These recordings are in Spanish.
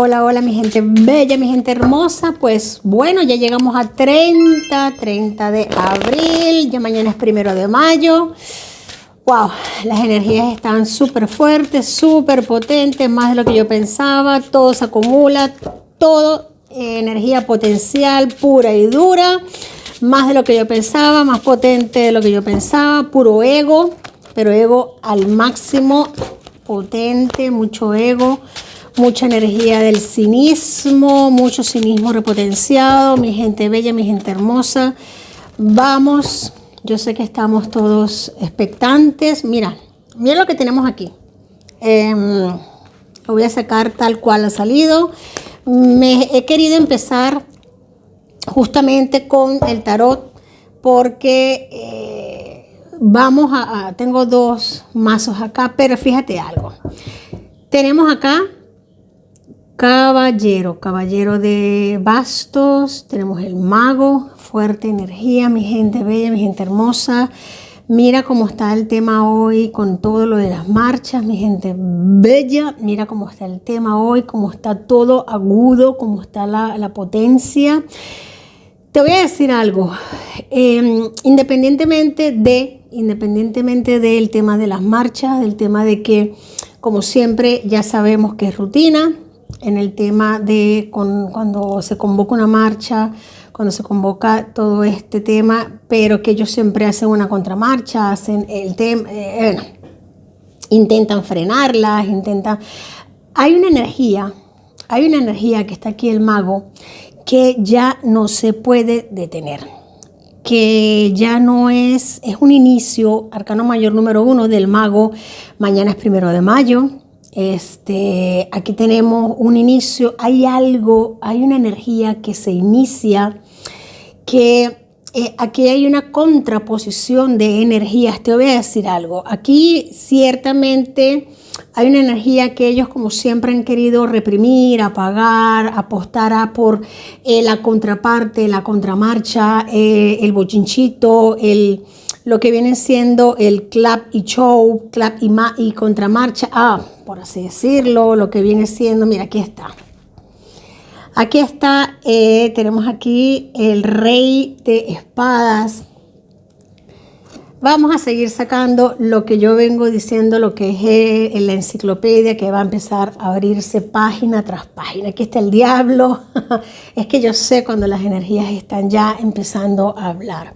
hola, hola mi gente bella, mi gente hermosa. Pues bueno, ya llegamos a 30 de abril, ya mañana es 1 de mayo. Wow, las energías están súper fuertes, súper potentes, más de lo que yo pensaba. Todo se acumula, todo energía potencial pura y dura, más de lo que yo pensaba, más potente de lo que yo pensaba, puro ego, pero ego al máximo, potente, mucho ego. Mucha energía del cinismo, mucho cinismo repotenciado, mi gente bella, mi gente hermosa. Vamos, yo sé que estamos todos expectantes. Mira lo que tenemos aquí. Lo voy a sacar tal cual ha salido. He querido empezar justamente con el tarot porque tengo dos mazos acá, pero fíjate algo. Tenemos acá caballero de bastos, tenemos el mago, fuerte energía, mi gente bella, mi gente hermosa. Mira cómo está el tema hoy con todo lo de las marchas, mi gente bella. Mira cómo está el tema hoy, cómo está todo agudo, cómo está la potencia. Te voy a decir algo, independientemente del tema de las marchas, del tema de que, como siempre, ya sabemos que es rutina. En el tema de cuando se convoca una marcha, cuando se convoca todo este tema, pero que ellos siempre hacen una contramarcha, hacen el tema, intentan frenarlas, Hay una energía que está aquí el mago, que ya no se puede detener, que ya no es un inicio, arcano mayor número 1 del mago. Mañana es 1 de mayo. Aquí tenemos un inicio, hay una energía que se inicia, que aquí hay una contraposición de energías. Te voy a decir algo, aquí ciertamente hay una energía que ellos, como siempre, han querido reprimir, apagar, apostar por la contraparte, la contramarcha, el bochinchito, lo que viene siendo el clap y show, clap y contramarcha, por así decirlo, lo que viene siendo, mira, aquí está. Aquí está, tenemos aquí el rey de espadas. Vamos a seguir sacando lo que yo vengo diciendo, lo que es la enciclopedia, que va a empezar a abrirse página tras página. Aquí está el diablo. Es que yo sé cuando las energías están ya empezando a hablar.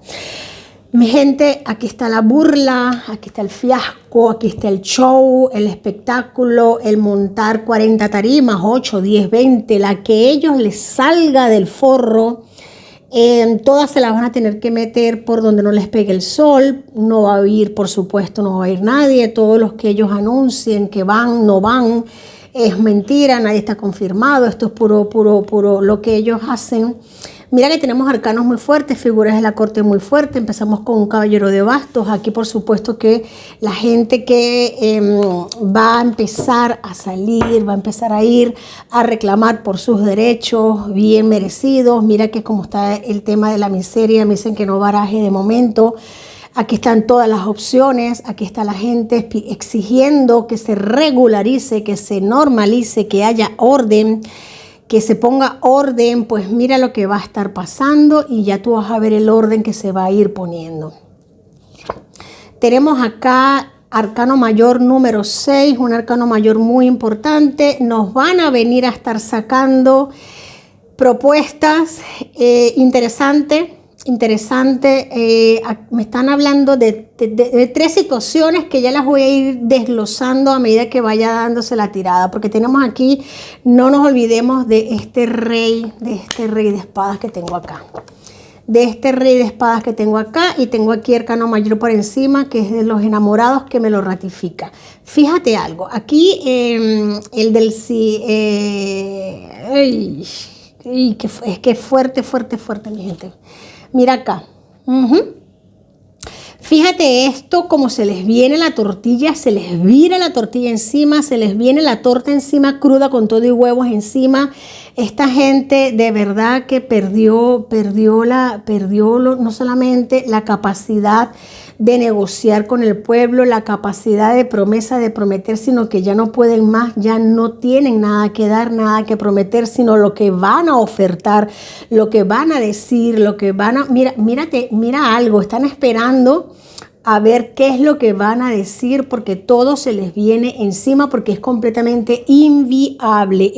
Mi gente, aquí está la burla, aquí está el fiasco, aquí está el show, el espectáculo, el montar 40 tarimas, 8, 10, 20, la que ellos les salga del forro. Todas se las van a tener que meter por donde no les pegue el sol. No va a ir, por supuesto, no va a ir nadie. Todos los que ellos anuncien que van, no van. Es mentira, nadie está confirmado. Esto es puro lo que ellos hacen. Mira que tenemos arcanos muy fuertes, figuras de la corte muy fuertes. Empezamos con un caballero de bastos. Aquí, por supuesto, que la gente que va a empezar a salir, va a empezar a ir a reclamar por sus derechos bien merecidos. Mira que como está el tema de la miseria, me dicen que no baraje de momento. Aquí están todas las opciones, aquí está la gente exigiendo que se regularice, que se normalice, que haya orden, que se ponga orden. Pues mira lo que va a estar pasando y ya tú vas a ver el orden que se va a ir poniendo. Tenemos acá arcano mayor número 6, un arcano mayor muy importante. Nos van a venir a estar sacando propuestas interesantes. Me están hablando de 3 situaciones que ya las voy a ir desglosando a medida que vaya dándose la tirada, porque tenemos aquí, no nos olvidemos de este rey de espadas que tengo acá, y tengo aquí arcano mayor por encima, que es de los enamorados, que me lo ratifica. Fíjate algo, aquí el del sí, es que fuerte, mi gente. Mira acá. Fíjate esto, como se les viene la tortilla, se les vira la tortilla encima, se les viene la torta encima cruda con todo y huevos encima. Esta gente de verdad que perdió no solamente la capacidad de negociar con el pueblo, la capacidad de promesa, de prometer, sino que ya no pueden más, ya no tienen nada que dar, nada que prometer, sino lo que van a ofertar, lo que van a decir, lo que van a... Mira algo, están esperando a ver qué es lo que van a decir, porque todo se les viene encima, porque es completamente inviable,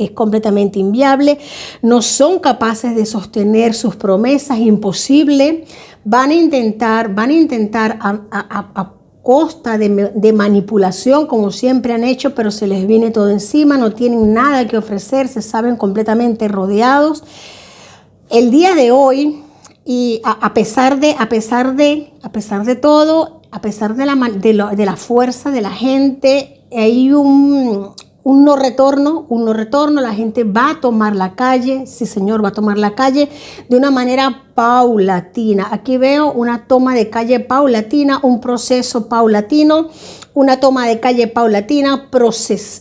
no son capaces de sostener sus promesas, imposible. Van a intentar a costa de manipulación, como siempre han hecho, pero se les viene todo encima, no tienen nada que ofrecer, se saben completamente rodeados. El día de hoy, y a pesar de todo, a pesar de la fuerza de la gente, hay un no retorno, la gente va a tomar la calle, sí señor, va a tomar la calle de una manera paulatina. Aquí veo una toma de calle paulatina, un proceso paulatino, una toma de calle paulatina,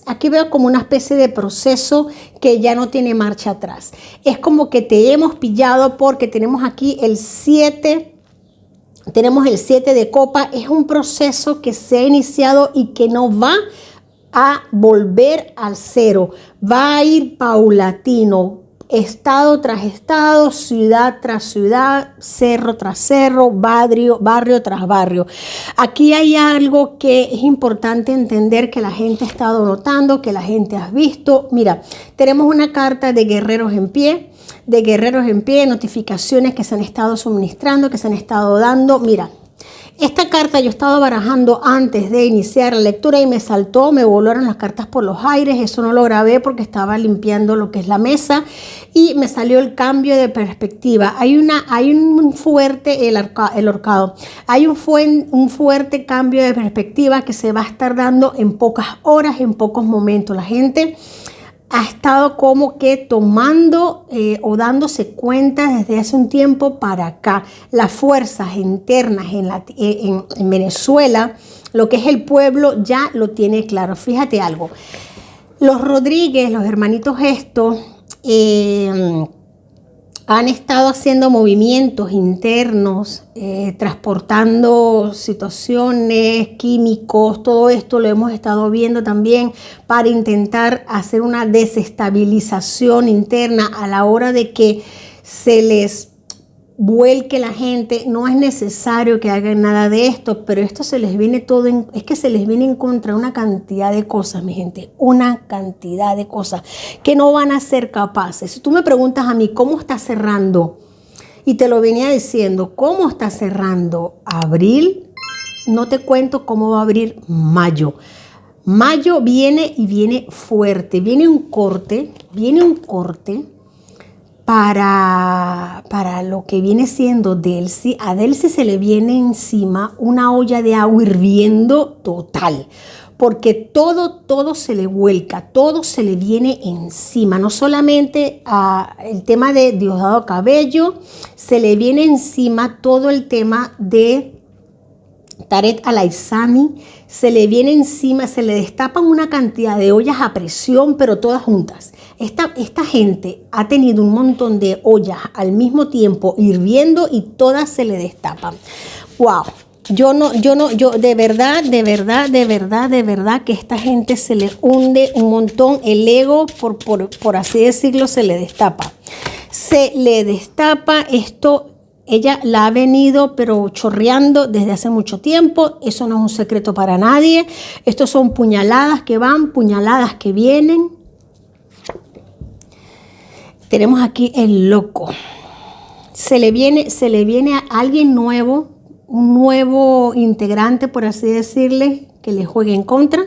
aquí veo como una especie de proceso que ya no tiene marcha atrás. Es como que te hemos pillado porque tenemos aquí el 7. Tenemos el 7 de copa. Es un proceso que se ha iniciado y que no va a volver al cero. Va a ir paulatino, estado tras estado, ciudad tras ciudad, cerro tras cerro, barrio tras barrio. Aquí hay algo que es importante entender, que la gente ha estado notando, que la gente ha visto. Mira, tenemos una carta de guerreros en pie, notificaciones que se han estado suministrando, que se han estado dando. Mira, esta carta yo he estado barajando antes de iniciar la lectura y me volaron las cartas por los aires. Eso no lo grabé porque estaba limpiando lo que es la mesa y me salió el cambio de perspectiva. Hay un fuerte, el horcado, hay un fuerte cambio de perspectiva que se va a estar dando en pocas horas, en pocos momentos. La gente ha estado como que tomando o dándose cuenta desde hace un tiempo para acá. Las fuerzas internas en Venezuela, lo que es el pueblo, ya lo tiene claro. Fíjate algo. Los Rodríguez, los hermanitos estos, han estado haciendo movimientos internos, transportando situaciones, químicos, todo esto lo hemos estado viendo también para intentar hacer una desestabilización interna a la hora de que se les vuelque la gente. No es necesario que hagan nada de esto, pero esto se les viene todo, es que se les viene en contra una cantidad de cosas, mi gente, una cantidad de cosas que no van a ser capaces. Si tú me preguntas a mí cómo está cerrando, y te lo venía diciendo, cómo está cerrando abril, no te cuento cómo va a abrir mayo. Mayo viene y viene fuerte, viene un corte para lo que viene siendo Delcy. A Delcy se le viene encima una olla de agua hirviendo total, porque todo se le vuelca, todo se le viene encima. No solamente el tema de Diosdado Cabello, se le viene encima todo el tema de Tarek El-Aissami, se le viene encima, se le destapan una cantidad de ollas a presión, pero todas juntas. Esta gente ha tenido un montón de ollas al mismo tiempo hirviendo y todas se le destapan. ¡Wow! Yo de verdad que esta gente se le hunde un montón el ego, por así decirlo, se le destapa. Se le destapa esto. Ella la ha venido pero chorreando desde hace mucho tiempo. Eso no es un secreto para nadie. Estos son puñaladas que van, puñaladas que vienen. Tenemos aquí el loco. Se le viene a alguien nuevo, un nuevo integrante, por así decirle, que le juegue en contra.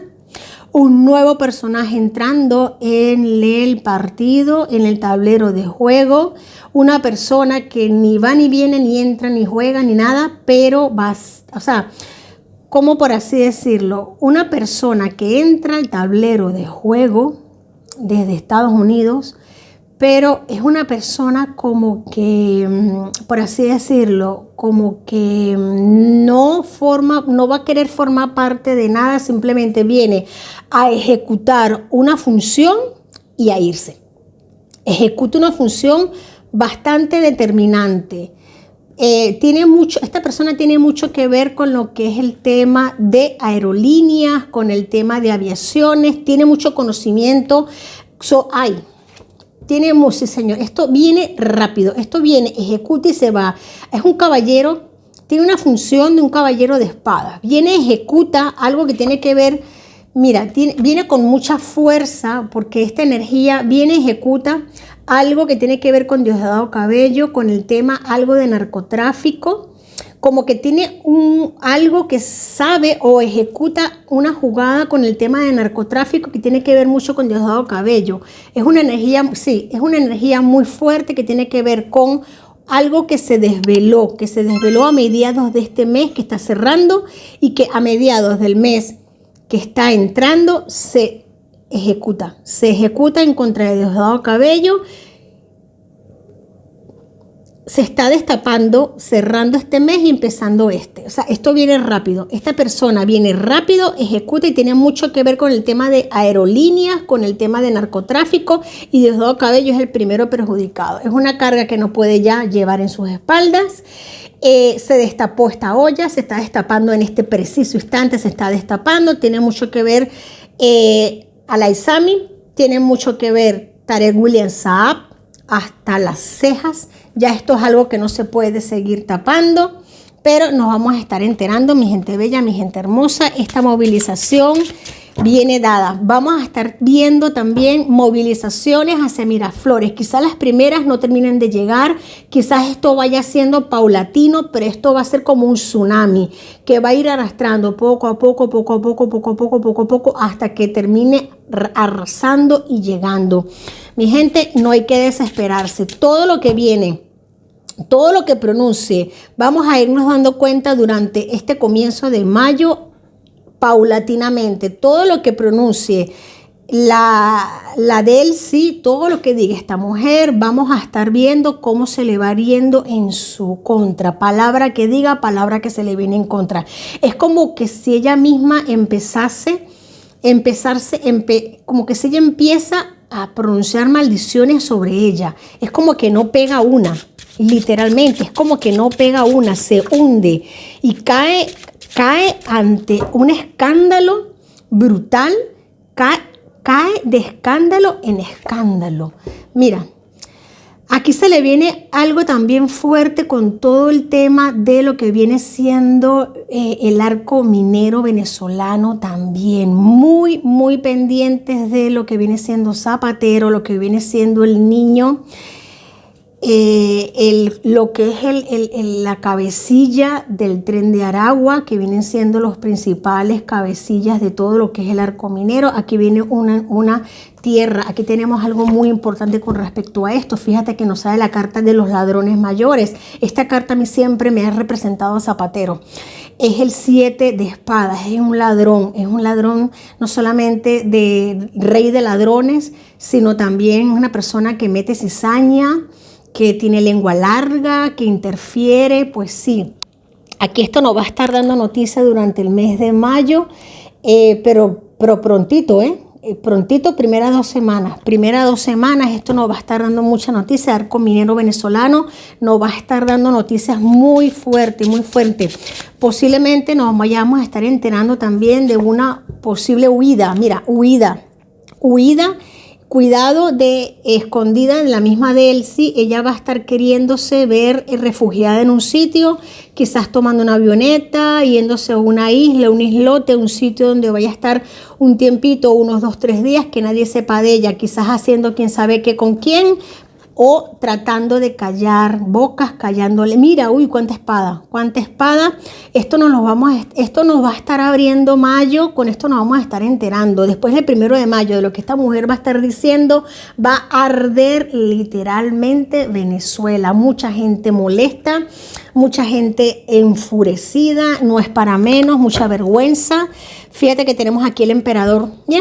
Un nuevo personaje entrando en el partido, en el tablero de juego. Una persona que ni va ni viene, ni entra, ni juega, ni nada, pero va, o sea, como por así decirlo, una persona que entra al tablero de juego desde Estados Unidos, pero es una persona como que, por así decirlo, como que no va a querer formar parte de nada, simplemente viene a ejecutar una función y a irse. Ejecuta una función bastante determinante. Esta persona tiene mucho que ver con lo que es el tema de aerolíneas, con el tema de aviaciones, tiene mucho conocimiento. Sí, señor, esto viene rápido, esto viene, ejecuta y se va. Es un caballero, tiene una función de un caballero de espadas. Viene, ejecuta algo que tiene que ver, mira, viene con mucha fuerza porque esta energía viene, ejecuta algo que tiene que ver con Diosdado Cabello, con el tema algo de narcotráfico, como que tiene algo que sabe o ejecuta una jugada con el tema de narcotráfico que tiene que ver mucho con Diosdado Cabello. Es una energía, sí, es una energía muy fuerte que tiene que ver con algo que se desveló a mediados de este mes que está cerrando y que a mediados del mes que está entrando se ejecuta en contra de Diosdado Cabello. Se está destapando, cerrando este mes y empezando este. O sea, esto viene rápido. Esta persona viene rápido, ejecuta y tiene mucho que ver con el tema de aerolíneas, con el tema de narcotráfico, y Diosdado Cabello es el primero perjudicado. Es una carga que no puede ya llevar en sus espaldas. Se destapó esta olla, se está destapando en este preciso instante, se está destapando. Tiene mucho que ver Alaizami, tiene mucho que ver Tarek William Saab, hasta las cejas. Ya esto es algo que no se puede seguir tapando, pero nos vamos a estar enterando, mi gente bella, mi gente hermosa. Esta movilización viene dada. Vamos a estar viendo también movilizaciones hacia Miraflores. Quizás las primeras no terminen de llegar, quizás esto vaya siendo paulatino, pero esto va a ser como un tsunami que va a ir arrastrando poco a poco, hasta que termine arrasando y llegando. Mi gente, no hay que desesperarse. Todo lo que viene, todo lo que pronuncie, vamos a irnos dando cuenta durante este comienzo de mayo, paulatinamente. Todo lo que pronuncie la Delcy, todo lo que diga esta mujer, vamos a estar viendo cómo se le va yendo en su contra. Palabra que diga, palabra que se le viene en contra. Es como que si ella misma como que si ella empieza a pronunciar maldiciones sobre ella. Es como que no pega una, literalmente, es como que no pega una, se hunde y cae ante un escándalo brutal, cae de escándalo en escándalo. Mira, aquí se le viene algo también fuerte con todo el tema de lo que viene siendo el arco minero venezolano también. Muy, muy pendientes de lo que viene siendo Zapatero, lo que viene siendo el niño, lo que es la cabecilla del Tren de Aragua, que vienen siendo los principales cabecillas de todo lo que es el arco minero. Aquí viene una tierra. Aquí tenemos algo muy importante con respecto a esto. Fíjate que nos sale la carta de los ladrones mayores. Esta carta a mí siempre me ha representado a Zapatero. Es el 7 de espadas, es un ladrón no solamente de rey de ladrones, sino también una persona que mete cizaña, que tiene lengua larga, que interfiere. Pues sí, aquí esto nos va a estar dando noticia durante el mes de mayo, pero prontito, prontito, primeras 2 semanas, esto nos va a estar dando mucha noticia. Arco minero venezolano nos va a estar dando noticias muy fuerte, muy fuerte. Posiblemente nos vayamos a estar enterando también de una posible huida. Mira, huida. Cuidado de escondida en la misma Delcy. Ella va a estar queriéndose ver refugiada en un sitio, quizás tomando una avioneta, yéndose a una isla, un islote, un sitio donde vaya a estar un tiempito, unos 2, 3 días, que nadie sepa de ella, quizás haciendo quién sabe qué con quién, o tratando de callar bocas, callándole. Mira, uy, cuánta espada. Esto nos va a estar abriendo mayo, con esto nos vamos a estar enterando. Después del 1 de mayo, de lo que esta mujer va a estar diciendo, va a arder literalmente Venezuela. Mucha gente molesta, mucha gente enfurecida, no es para menos, mucha vergüenza. Fíjate que tenemos aquí el emperador, ¿ya?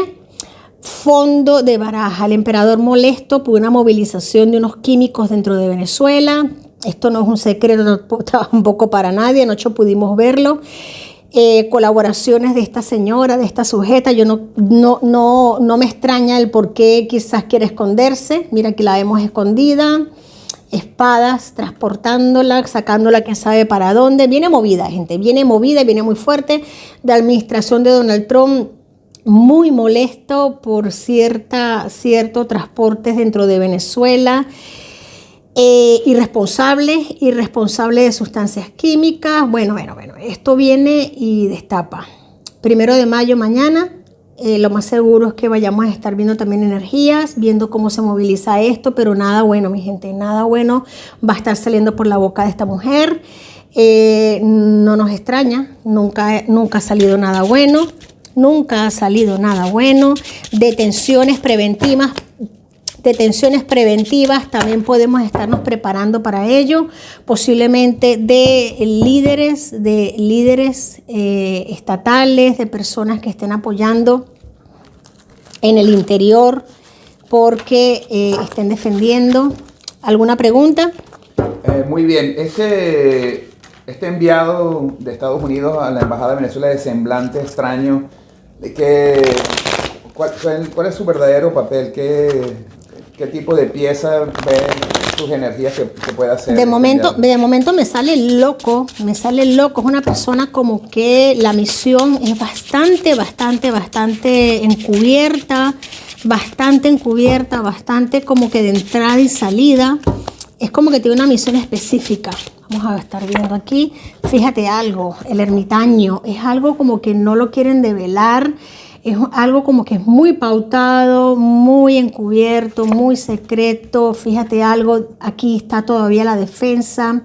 Fondo de baraja, el emperador molesto por una movilización de unos químicos dentro de Venezuela. Esto no es un secreto tampoco para nadie, anoche pudimos verlo. Colaboraciones de esta señora, de esta sujeta. Yo no me extraña el por qué quizás quiere esconderse. Mira que la vemos escondida. espadas, transportándola, sacándola quién sabe para dónde. Viene movida, gente, viene movida, viene muy fuerte. De la administración de Donald Trump, muy molesto por ciertos transportes dentro de Venezuela. Irresponsable de sustancias químicas. Bueno, esto viene y destapa. 1 de mayo mañana. Lo más seguro es que vayamos a estar viendo también energías, viendo cómo se moviliza esto, pero nada bueno, mi gente, nada bueno va a estar saliendo por la boca de esta mujer. No nos extraña, nunca ha salido nada bueno, Detenciones preventivas, también podemos estarnos preparando para ello, posiblemente de líderes estatales, de personas que estén apoyando en el interior porque estén defendiendo. ¿Alguna pregunta? Muy bien, este enviado de Estados Unidos a la Embajada de Venezuela de semblante extraño, ¿cuál es su verdadero papel? ¿Qué tipo de pieza ve sus energías que puede hacer? De momento me sale loco, es una persona como que la misión es bastante encubierta, bastante como que de entrada y salida, es como que tiene una misión específica. Vamos a estar viendo aquí, fíjate algo, el ermitaño, es algo como que no lo quieren develar. Es algo como que es muy pautado, muy encubierto, muy secreto. Fíjate algo, aquí está todavía la defensa.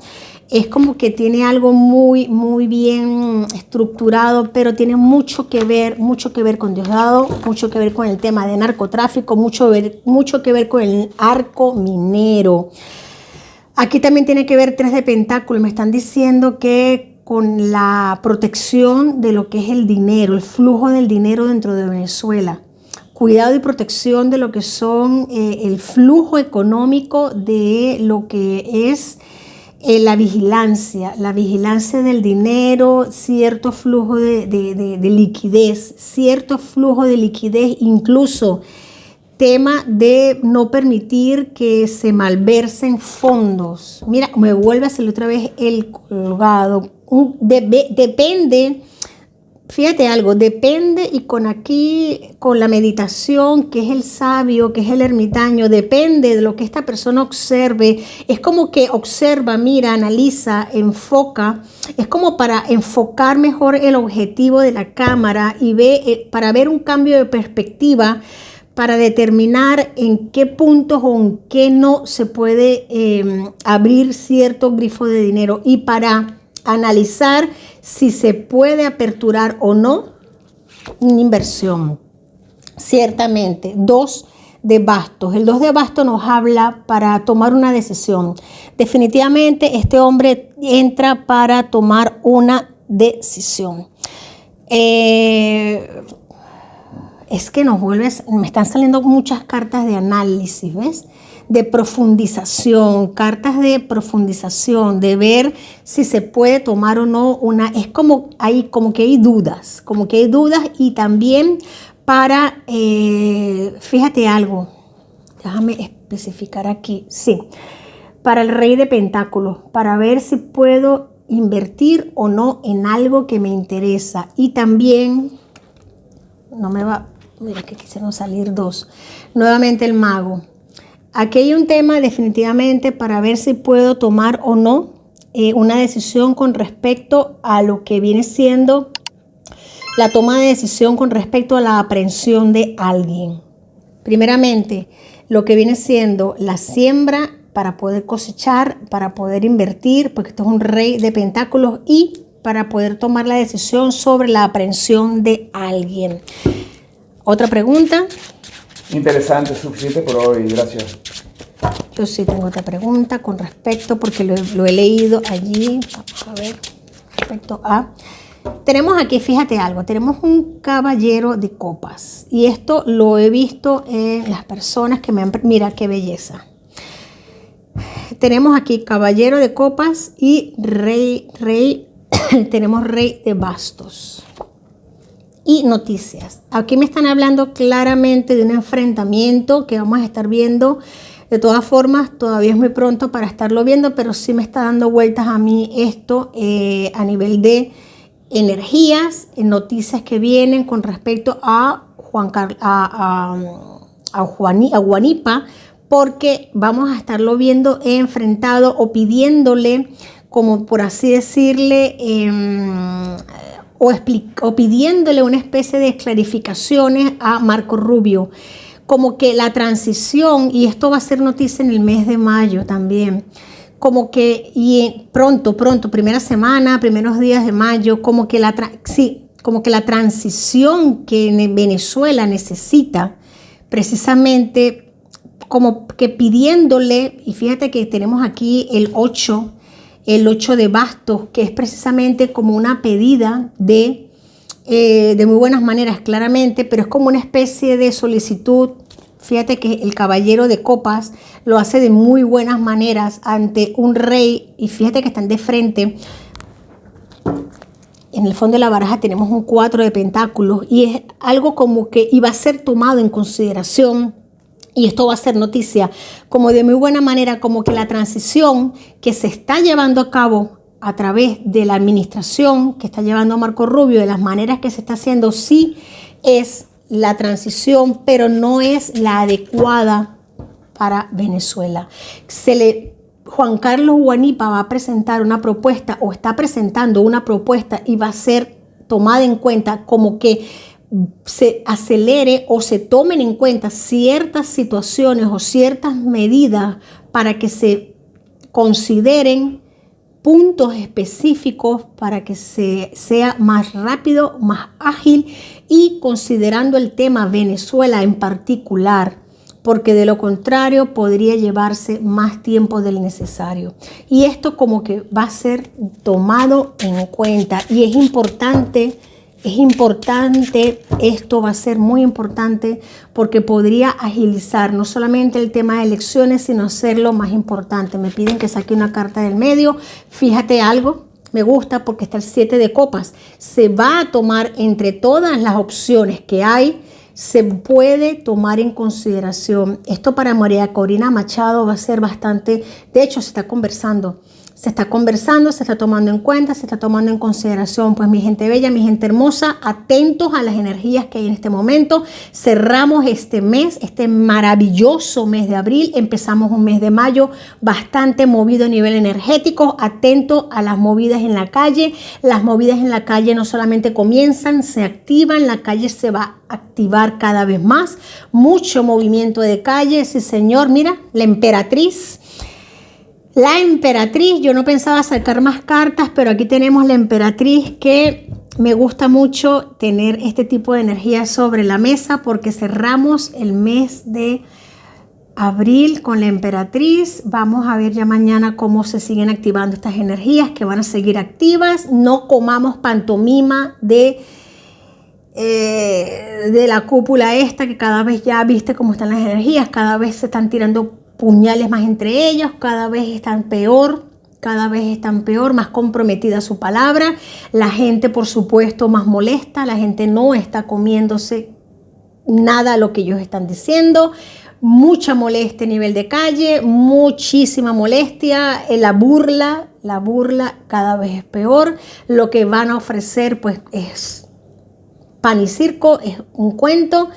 Es como que tiene algo muy bien estructurado, pero tiene mucho que ver con Diosdado, mucho que ver con el tema de narcotráfico, mucho que ver con el arco minero. Aquí también tiene que ver 3 de pentáculos. Me están diciendo que con la protección de lo que es el dinero, el flujo del dinero dentro de Venezuela. Cuidado y protección de lo que son el flujo económico de lo que es la vigilancia del dinero, cierto flujo de liquidez, incluso tema de no permitir que se malversen fondos. Mira, me vuelve a salir otra vez el colgado. Depende, fíjate algo, depende, y con la meditación, que es el sabio, que es el ermitaño, depende de lo que esta persona observe. Es como que observa, mira, analiza, enfoca. Es como para enfocar mejor el objetivo de la cámara y para ver un cambio de perspectiva, para determinar en qué puntos o en qué no se puede abrir cierto grifo de dinero, y para analizar si se puede aperturar o no una inversión. Ciertamente, 2 de bastos. El 2 de bastos nos habla para tomar una decisión. Definitivamente este hombre entra para tomar una decisión. Es que me están saliendo muchas cartas de análisis, ¿ves? De profundización, cartas de profundización, de ver si se puede tomar o no es como que hay dudas, y también para, fíjate algo, déjame especificar aquí, sí, para el Rey de Pentáculos, para ver si puedo invertir o no en algo que me interesa, y también, mira que quisieron salir 2, nuevamente el Mago. Aquí hay un tema definitivamente para ver si puedo tomar o no una decisión con respecto a lo que viene siendo la toma de decisión con respecto a la aprehensión de alguien. Primeramente, lo que viene siendo la siembra para poder cosechar, para poder invertir, porque esto es un Rey de Pentáculos, y para poder tomar la decisión sobre la aprehensión de alguien. ¿Otra pregunta? Interesante, suficiente por hoy, gracias. Yo sí tengo otra pregunta con respecto, porque lo he leído allí. Vamos a ver, respecto a... Tenemos aquí, fíjate algo, tenemos un caballero de copas, y esto lo he visto en las personas que me han... Mira qué belleza. Tenemos aquí caballero de copas y rey, tenemos Rey de bastos. Y noticias. Aquí me están hablando claramente de un enfrentamiento que vamos a estar viendo De todas formas, todavía es muy pronto para estarlo viendo, pero sí me está dando vueltas a mí esto a nivel de energías, noticias que vienen con respecto a Juanipa, porque vamos a estarlo viendo enfrentado o pidiéndole, como por así decirle, o pidiéndole una especie de clarificaciones a Marco Rubio, como que la transición, y esto va a ser noticia en el mes de mayo también, como que pronto, primera semana, primeros días de mayo, como que la transición que Venezuela necesita, precisamente como que pidiéndole, y fíjate que tenemos aquí el 8 de bastos, que es precisamente como una pedida de muy buenas maneras, claramente, pero es como una especie de solicitud. Fíjate que el caballero de copas lo hace de muy buenas maneras ante un rey, y fíjate que están de frente. En el fondo de la baraja tenemos un 4 de pentáculos, y es algo como que iba a ser tomado en consideración, y esto va a ser noticia, como de muy buena manera, como que la transición que se está llevando a cabo a través de la administración que está llevando Marco Rubio, de las maneras que se está haciendo, sí es la transición, pero no es la adecuada para Venezuela. Juan Carlos Juanipa va a presentar una propuesta, o está presentando una propuesta, y va a ser tomada en cuenta como que se acelere o se tomen en cuenta ciertas situaciones o ciertas medidas para que se consideren puntos específicos para que sea más rápido, más ágil, y considerando el tema Venezuela en particular, porque de lo contrario podría llevarse más tiempo del necesario. Y esto como que va a ser tomado en cuenta, y es importante, esto va a ser muy importante, porque podría agilizar no solamente el tema de elecciones, sino hacerlo más importante. Me piden que saque una carta del medio. Fíjate algo, me gusta porque está el 7 de copas. Se va a tomar entre todas las opciones que hay, se puede tomar en consideración. Esto para María Corina Machado va a ser bastante, de hecho se está conversando, se está tomando en cuenta, se está tomando en consideración. Pues mi gente bella, mi gente hermosa, atentos a las energías que hay en este momento. Cerramos este mes, este maravilloso mes de abril. Empezamos un mes de mayo bastante movido a nivel energético. Atentos a las movidas en la calle. Las movidas en la calle no solamente comienzan, se activan. La calle se va a activar cada vez más. Mucho movimiento de calle, sí señor. Mira, la emperatriz. La emperatriz, yo no pensaba sacar más cartas, pero aquí tenemos la emperatriz, que me gusta mucho tener este tipo de energía sobre la mesa, porque cerramos el mes de abril con la emperatriz. Vamos a ver ya mañana cómo se siguen activando estas energías, que van a seguir activas. No comamos pantomima de la cúpula esta, que cada vez ya viste cómo están las energías, cada vez se están tirando puñales más entre ellos, cada vez están peor, más comprometida su palabra, la gente por supuesto más molesta, la gente no está comiéndose nada a lo que ellos están diciendo, mucha molestia a nivel de calle, muchísima molestia, la burla cada vez es peor, lo que van a ofrecer pues es pan y circo, es un cuento.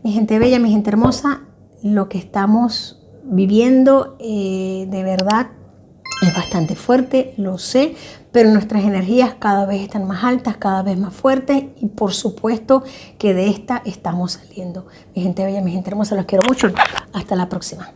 Mi gente bella, mi gente hermosa, lo que estamos viviendo de verdad es bastante fuerte, lo sé, pero nuestras energías cada vez están más altas, cada vez más fuertes, y por supuesto que de esta estamos saliendo. Mi gente bella, mi gente hermosa, los quiero mucho. Hasta la próxima.